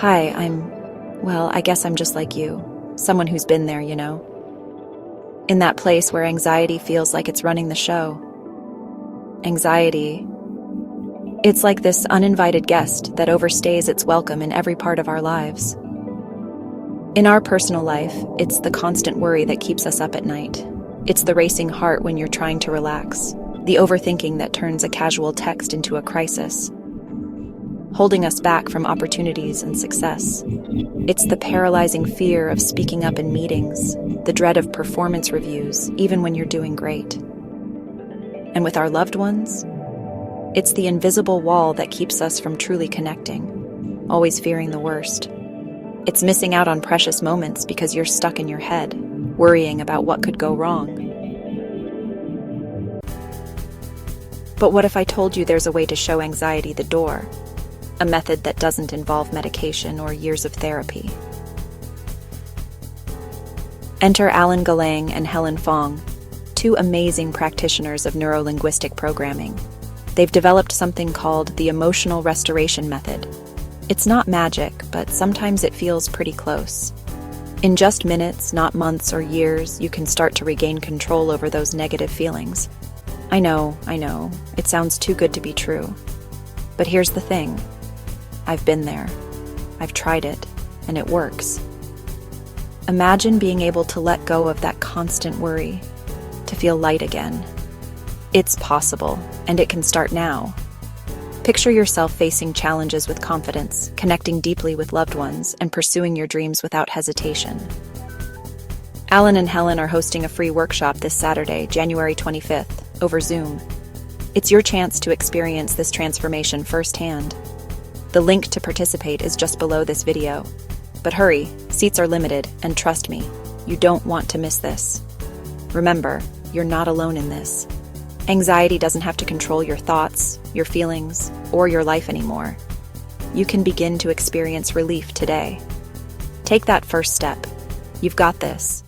Well, I guess I'm just like you. Someone who's been there, you know? In that place where anxiety feels like it's running the show. Anxiety. It's like this uninvited guest that overstays its welcome in every part of our lives. In our personal life, it's the constant worry that keeps us up at night. It's the racing heart when you're trying to relax, the overthinking that turns a casual text into a crisis, holding us back from opportunities and success. It's the paralyzing fear of speaking up in meetings, the dread of performance reviews, even when you're doing great. And with our loved ones, it's the invisible wall that keeps us from truly connecting, always fearing the worst. It's missing out on precious moments because you're stuck in your head, worrying about what could go wrong. But what if I told you there's a way to show anxiety the door? A method that doesn't involve medication or years of therapy. Enter Alan Galang and Helen Fong, two amazing practitioners of neuro-linguistic programming. They've developed something called the Emotional Restoration Method. It's not magic, but sometimes it feels pretty close. In just minutes, not months or years, you can start to regain control over those negative feelings. I know, it sounds too good to be true. But here's the thing. I've been there. I've tried it, and it works. Imagine being able to let go of that constant worry, to feel light again. It's possible, and it can start now. Picture yourself facing challenges with confidence, connecting deeply with loved ones, and pursuing your dreams without hesitation. Alan and Helen are hosting a free workshop this Saturday, January 25th, over Zoom. It's your chance to experience this transformation firsthand. The link to participate is just below this video. But hurry, seats are limited, and trust me, you don't want to miss this. Remember, you're not alone in this. Anxiety doesn't have to control your thoughts, your feelings, or your life anymore. You can begin to experience relief today. Take that first step. You've got this.